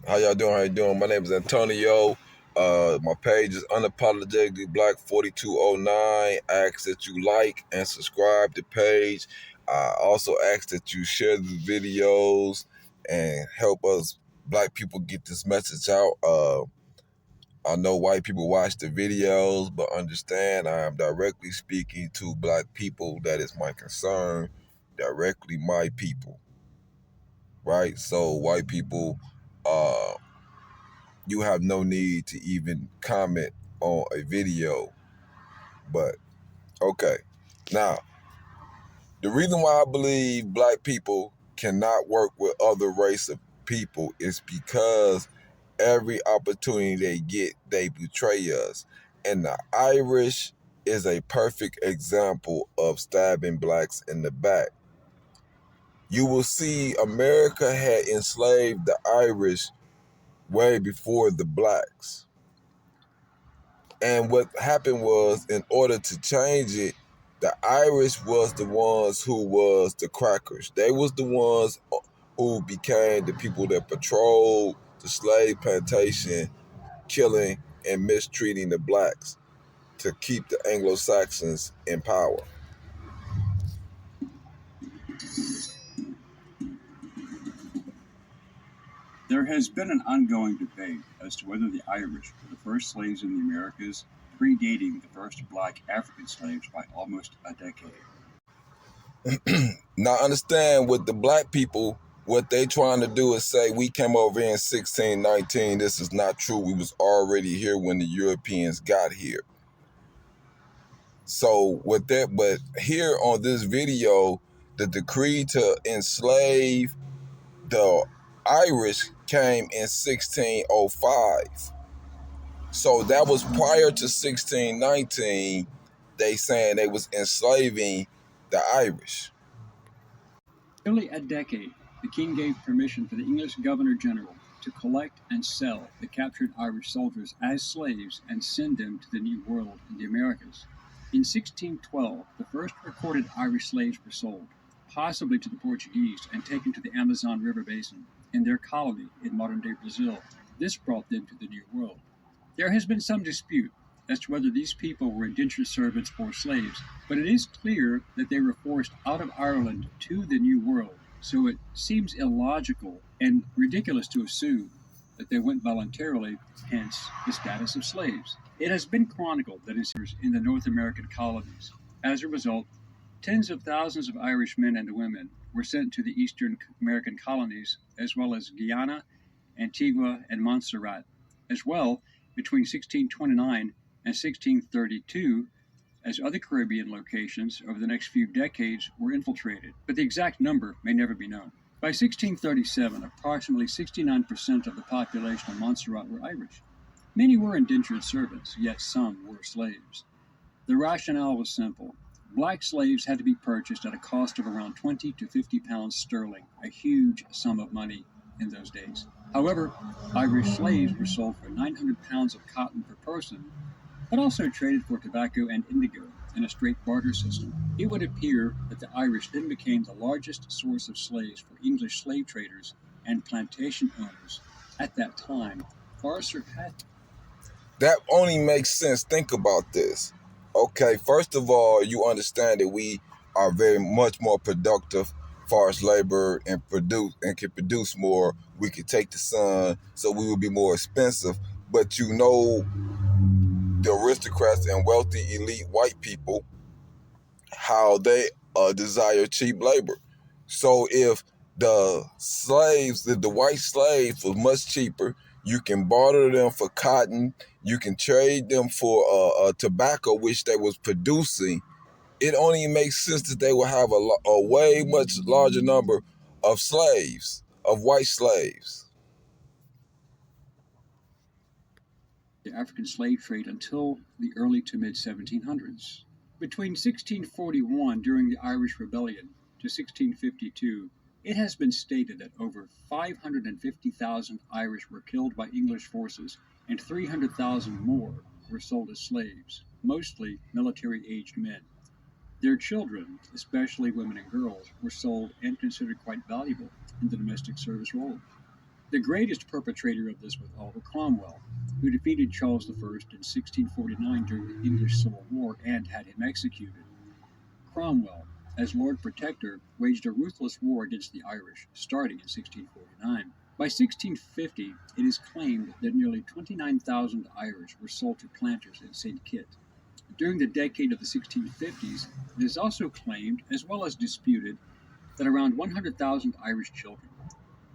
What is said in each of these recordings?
How y'all doing? How you doing? My name is Antonio. My page is Unapologetically Black 4209. I ask that you like and subscribe to the page. I also ask that you share the videos and help us black people get this message out. I know white people watch the videos, but understand I am directly speaking to black people. That is my concern. Directly my people, right? So white people, uh, you have no need to even comment on a video. But okay. Now, the reason why I believe black people cannot work with other race of people is because every opportunity they get, they betray us. And the Irish is a perfect example of stabbing blacks in the back. You will see America had enslaved the Irish way before the blacks. And what happened was, in order to change it, the Irish was the ones who was the crackers. They was the ones who became the people that patrolled the slave plantation, killing and mistreating the blacks to keep the Anglo-Saxons in power. There has been an ongoing debate as to whether the Irish were the first slaves in the Americas, predating the first black African slaves by almost a decade. Now understand, with the black people, what they trying to do is say we came over here in 1619. This is not true. We was already here when the Europeans got here. So with that, but here on this video, the decree to enslave the Irish came in 1605. So that was prior to 1619. They saying they was enslaving the Irish. Nearly a decade, the king gave permission for the English Governor General to collect and sell the captured Irish soldiers as slaves and send them to the New World in the Americas. In 1612, the first recorded Irish slaves were sold, possibly to the Portuguese, and taken to the Amazon River Basin in their colony in modern-day Brazil. This brought them to the New World. There has been some dispute as to whether these people were indentured servants or slaves, but it is clear that they were forced out of Ireland to the New World, so it seems illogical and ridiculous to assume that they went voluntarily, hence the status of slaves. It has been chronicled that in the North American colonies. As a result, tens of thousands of Irish men and women were sent to the Eastern American colonies, as well as Guyana, Antigua, and Montserrat. As well, between 1629 and 1632, as other Caribbean locations over the next few decades were infiltrated, but the exact number may never be known. By 1637, approximately 69% of the population of Montserrat were Irish. Many were indentured servants, yet some were slaves. The rationale was simple. Black slaves had to be purchased at a cost of around 20 to 50 pounds sterling, a huge sum of money in those days. However, Irish slaves were sold for 900 pounds of cotton per person, but also traded for tobacco and indigo in a straight barter system. It would appear that the Irish then became the largest source of slaves for English slave traders and plantation owners at that time, far surpassing. That only makes sense. Think about this. Okay, first of all, you understand that we are very much more productive as far as labor and can produce more. We could take the sun, so we would be more expensive. But you know, the aristocrats and wealthy elite white people, how they desire cheap labor. So if the white slaves was much cheaper, you can barter them for cotton, you can trade them for tobacco, which they was producing. It only makes sense that they will have a way much larger number of slaves, of white slaves. The African slave trade until the early to mid 1700s. Between 1641, during the Irish Rebellion, to 1652, it has been stated that over 550,000 Irish were killed by English forces and 300,000 more were sold as slaves, mostly military-aged men. Their children, especially women and girls, were sold and considered quite valuable in the domestic service role. The greatest perpetrator of this was Oliver Cromwell, who defeated Charles I in 1649 during the English Civil War and had him executed. Cromwell, as Lord Protector, waged a ruthless war against the Irish, starting in 1649. By 1650, it is claimed that nearly 29,000 Irish were sold to planters in St. Kitts. During the decade of the 1650s, it is also claimed, as well as disputed, that around 100,000 Irish children,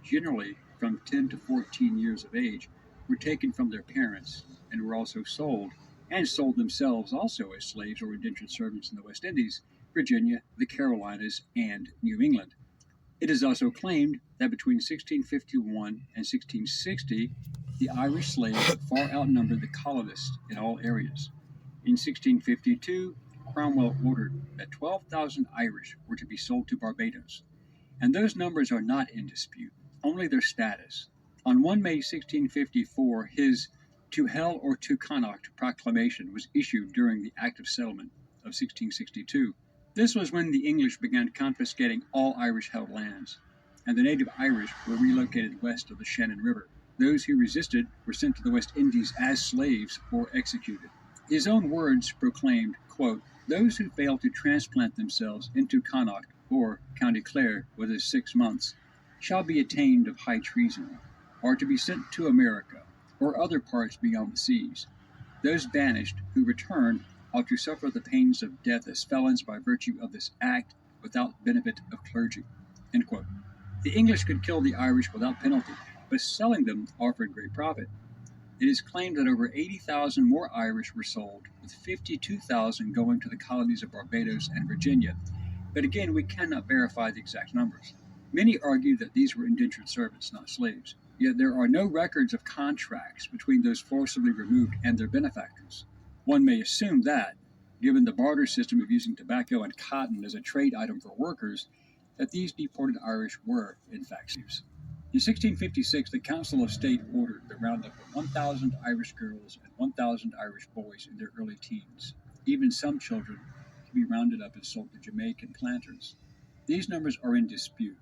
generally from 10 to 14 years of age, were taken from their parents and were also sold, and sold themselves also as slaves or indentured servants in the West Indies, Virginia, the Carolinas, and New England. It is also claimed that between 1651 and 1660, the Irish slaves far outnumbered the colonists in all areas. In 1652, Cromwell ordered that 12,000 Irish were to be sold to Barbados, and those numbers are not in dispute, only their status. On 1 May 1654, his "To Hell or to Connaught" proclamation was issued during the Act of Settlement of 1662. This was when the English began confiscating all Irish-held lands, and the native Irish were relocated west of the Shannon River. Those who resisted were sent to the West Indies as slaves or executed. His own words proclaimed, quote, "Those who fail to transplant themselves into Connaught or County Clare within 6 months shall be attainted of high treason, or to be sent to America or other parts beyond the seas. Those banished who return ought to suffer the pains of death as felons by virtue of this act without benefit of clergy." End quote. The English could kill the Irish without penalty, but selling them offered great profit. It is claimed that over 80,000 more Irish were sold, with 52,000 going to the colonies of Barbados and Virginia, but again, we cannot verify the exact numbers. Many argue that these were indentured servants, not slaves, yet there are no records of contracts between those forcibly removed and their benefactors. One may assume that, given the barter system of using tobacco and cotton as a trade item for workers, that these deported Irish were, in fact, slaves. In 1656, the Council of State ordered the roundup of 1,000 Irish girls and 1,000 Irish boys in their early teens, even some children, to be rounded up and sold to Jamaican planters. These numbers are in dispute,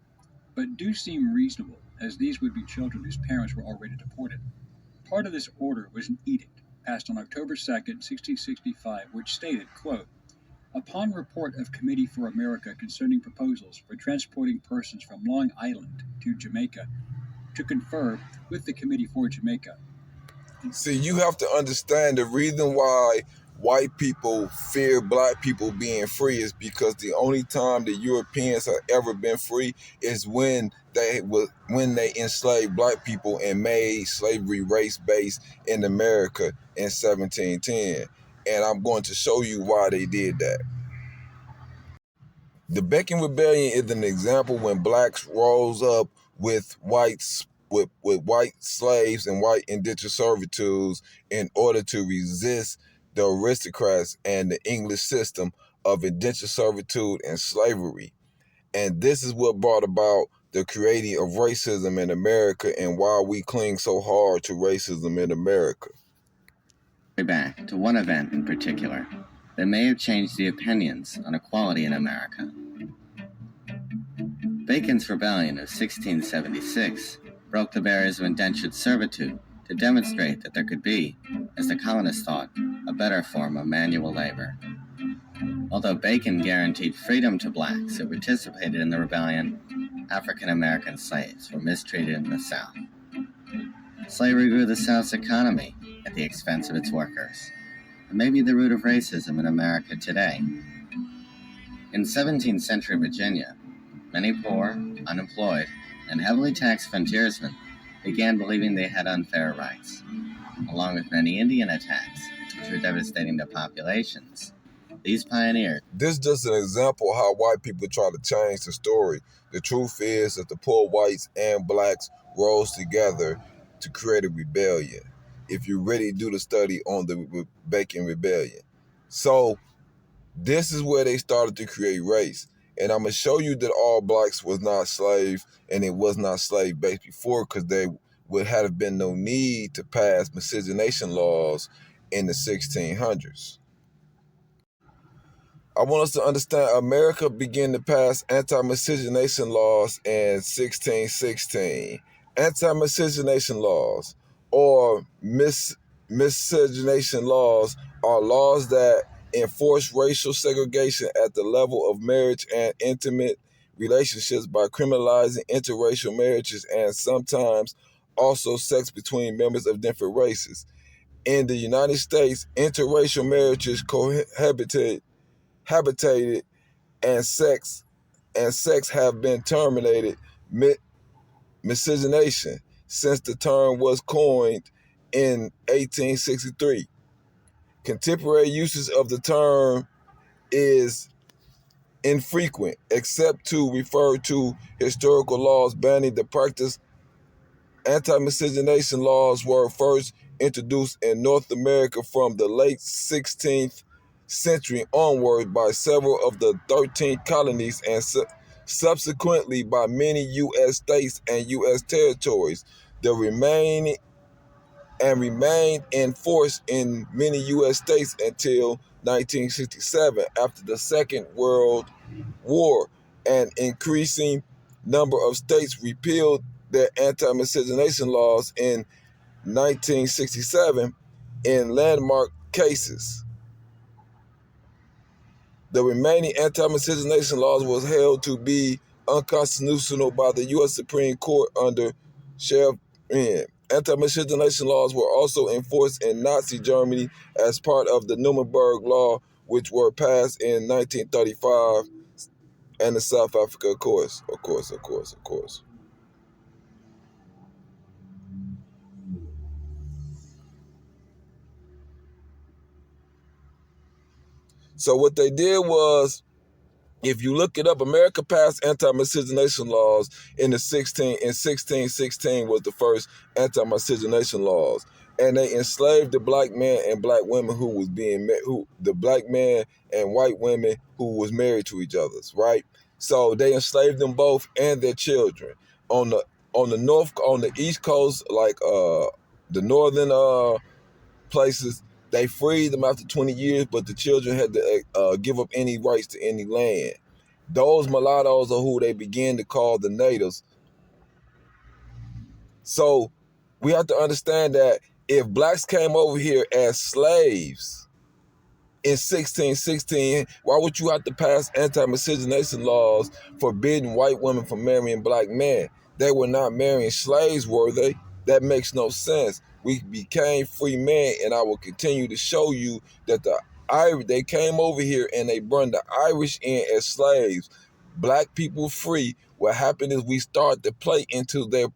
but do seem reasonable, as these would be children whose parents were already deported. Part of this order was an edict passed on October 2nd, 1665, which stated, quote, "Upon report of Committee for America concerning proposals for transporting persons from Long Island to Jamaica, to confer with the Committee for Jamaica." See, you have to understand the reason why white people fear black people being free is because the only time the Europeans have ever been free is when they enslaved black people and made slavery race-based in America in 1710. And I'm going to show you why they did that. The Bacon Rebellion is an example when blacks rose up with white slaves and white indentured servitudes in order to resist the aristocrats and the English system of indentured servitude and slavery. And this is what brought about the creating of racism in America and why we cling so hard to racism in America. Back to one event in particular that may have changed the opinions on equality in America. Bacon's Rebellion of 1676 broke the barriers of indentured servitude to demonstrate that there could be, as the colonists thought, a better form of manual labor. Although Bacon guaranteed freedom to blacks who participated in the rebellion, African American slaves were mistreated in the South. Slavery grew the South's economy at the expense of its workers, and may be the root of racism in America today. In 17th century Virginia, many poor, unemployed, and heavily taxed frontiersmen began believing they had unfair rights. Along with many Indian attacks, which were devastating their populations, these pioneers... This is just an example how white people try to change the story. The truth is that the poor whites and blacks rose together to create a rebellion. If you really do the study on the Bacon Rebellion. So this is where they started to create race. And I'm going to show you that all blacks was not slaves and it was not slave-based before, because there would have been no need to pass miscegenation laws in the 1600s. I want us to understand America began to pass anti-miscegenation laws in 1616. Anti-miscegenation laws or miscegenation laws are laws that enforce racial segregation at the level of marriage and intimate relationships by criminalizing interracial marriages and sometimes also sex between members of different races. In the United States, interracial marriages habitated and sex have been terminated miscegenation since the term was coined in 1863. Contemporary uses of the term is infrequent, except to refer to historical laws banning the practice. Anti-miscegenation laws were first introduced in North America from the late 16th century onward by several of the 13 colonies and subsequently by many U.S. states and U.S. territories. The remained in force in many U.S. states until 1967 after the Second World War. An increasing number of states repealed their anti-miscegenation laws in 1967 in landmark cases. The remaining anti-miscegenation laws was held to be unconstitutional by the U.S. Supreme Court under Sheriff N. Anti-miscegenation laws were also enforced in Nazi Germany as part of the Nuremberg Law, which were passed in 1935, and in South Africa, of course. So what they did was, if you look it up, America passed anti-miscegenation laws in 1616 was the first anti-miscegenation laws, and they enslaved the black man and black women who was the black man and white women who was married to each other, right? So they enslaved them both and their children. On the East Coast, like the northern places, they freed them after 20 years, but the children had to give up any rights to any land. Those mulattoes are who they began to call the natives. So we have to understand that if blacks came over here as slaves in 1616, why would you have to pass anti-miscegenation laws forbidding white women from marrying black men? They were not marrying slaves, were they? That makes no sense. We became free men, and I will continue to show you that they came over here and they brought the Irish in as slaves. Black people free. What happened is we start to play into their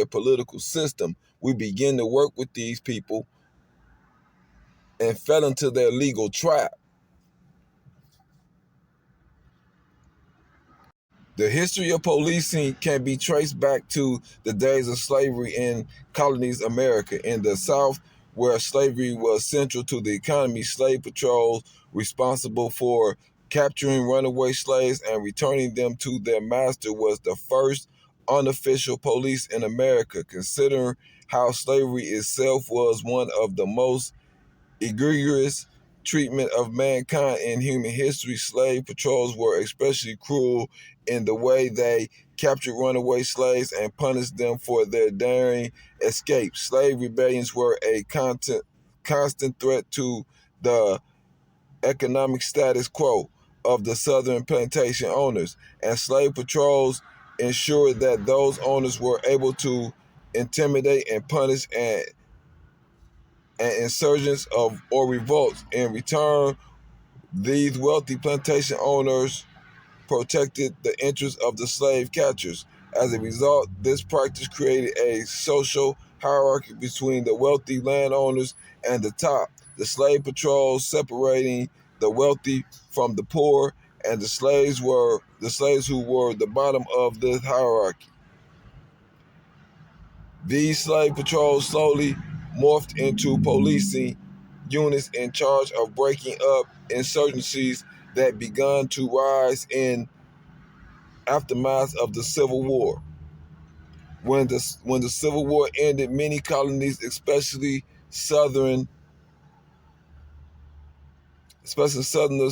political system. We begin to work with these people and fell into their legal trap. The history of policing can be traced back to the days of slavery in colonies America. In the South, where slavery was central to the economy, slave patrols responsible for capturing runaway slaves and returning them to their master was the first unofficial police in America. Considering how slavery itself was one of the most egregious treatment of mankind in human history, slave patrols were especially cruel in the way they captured runaway slaves and punished them for their daring escape. Slave rebellions were a constant threat to the economic status quo of the southern plantation owners, and slave patrols ensured that those owners were able to intimidate and punish and insurgents or revolts. In return, these wealthy plantation owners protected the interests of the slave catchers. As a result, this practice created a social hierarchy between the wealthy landowners and the top, the slave patrols separating the wealthy from the poor, and the slaves who were the bottom of this hierarchy. These slave patrols slowly morphed into policing units in charge of breaking up insurgencies that began to rise in aftermath of the Civil War. When the Civil War ended, many colonies, especially Southerners,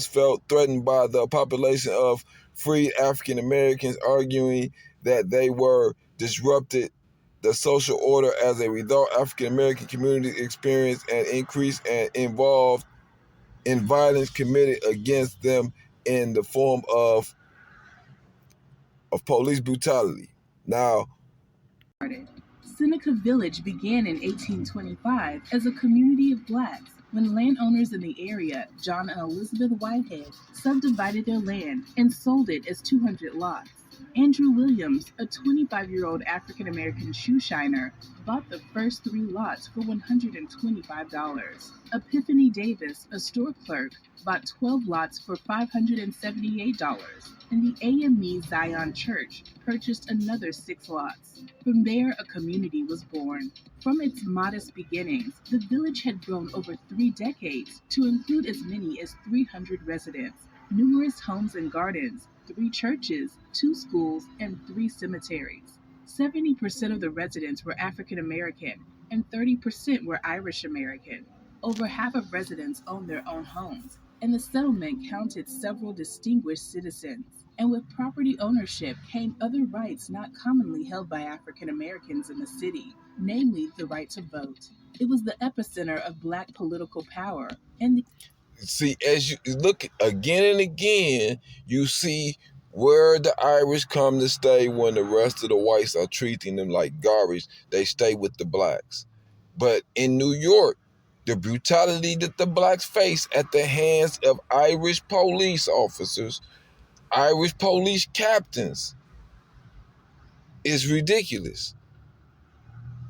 felt threatened by the population of freed African Americans, arguing that they were disrupting the social order. As a result, African American communities experienced an increase and involved in violence committed against them in the form of police brutality. Now, Seneca Village began in 1825 as a community of blacks when landowners in the area, John and Elizabeth Whitehead, subdivided their land and sold it as 200 lots. Andrew Williams, a 25-year-old African-American shoe shiner, bought the first 3 lots for $125. Epiphany Davis, a store clerk, bought 12 lots for $578, and the AME Zion Church purchased another 6 lots. From there, a community was born. From its modest beginnings, the village had grown over 3 decades to include as many as 300 residents, numerous homes and gardens, 3 churches, 2 schools, and 3 cemeteries. 70% of the residents were African American and 30% were Irish American. Over half of residents owned their own homes, and the settlement counted several distinguished citizens. And with property ownership came other rights not commonly held by African Americans in the city, namely the right to vote. It was the epicenter of Black political power, and see, as you look again and again, you see where the Irish come to stay when the rest of the whites are treating them like garbage. They stay with the blacks. But in New York, the brutality that the blacks face at the hands of Irish police officers, Irish police captains, is ridiculous.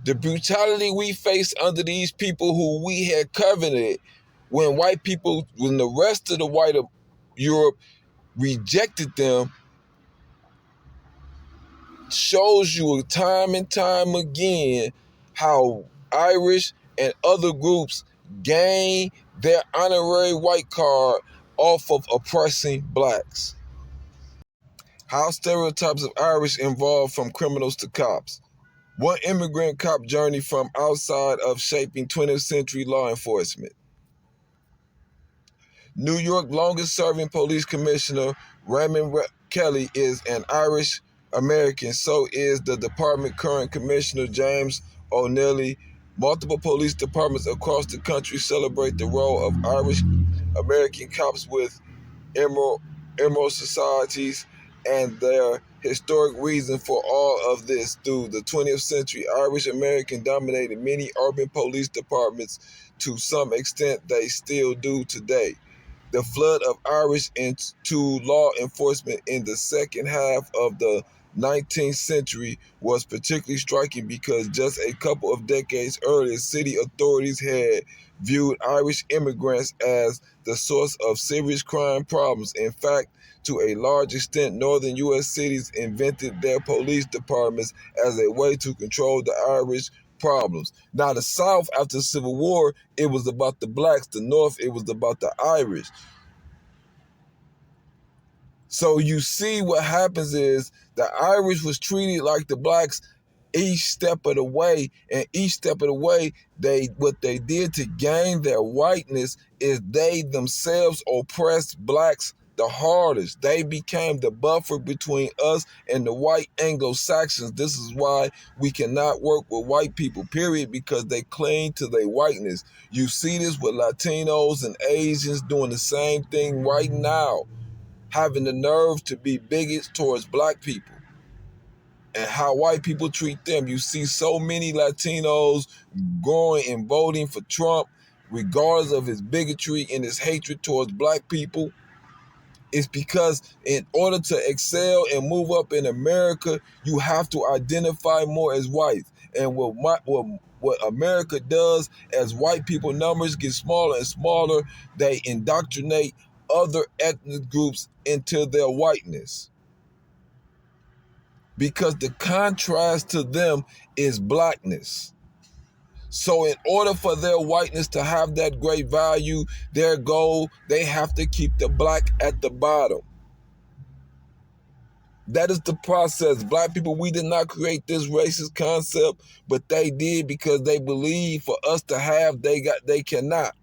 The brutality we face under these people who we had covenanted when the rest of the white of Europe rejected them, shows you time and time again how Irish and other groups gain their honorary white card off of oppressing blacks. How stereotypes of Irish evolve from criminals to cops. One immigrant cop journey from outside of shaping 20th century law enforcement. New York longest-serving police commissioner Raymond Kelly is an Irish American. So is the department current commissioner James O'Neilly. Multiple police departments across the country celebrate the role of Irish American cops with emerald societies and their historic reason for all of this. Through the 20th century, Irish American dominated many urban police departments. To some extent, they still do today. The flood of Irish into law enforcement in the second half of the 19th century was particularly striking because just a couple of decades earlier, city authorities had viewed Irish immigrants as the source of serious crime problems. In fact, to a large extent, northern U.S. cities invented their police departments as a way to control the Irish problems. Now, the South, after the Civil War, it was about the blacks. The North, it was about the Irish. So you see what happens is the Irish was treated like the blacks each step of the way, and each step of the way, what they did to gain their whiteness is they themselves oppressed blacks the hardest. They became the buffer between us and the white Anglo-Saxons. This is why we cannot work with white people, period, because they cling to their whiteness. You see this with Latinos and Asians doing the same thing right now, having the nerve to be bigots towards black people and how white people treat them. You see so many Latinos going and voting for Trump, regardless of his bigotry and his hatred towards black people. It's because in order to excel and move up in America, you have to identify more as white. And what America does, as white people numbers get smaller and smaller, they indoctrinate other ethnic groups into their whiteness. Because the contrast to them is blackness. So in order for their whiteness to have that great value, their goal, they have to keep the black at the bottom. That is the process. Black people, we did not create this racist concept, but they did because they believe for us to have, they cannot.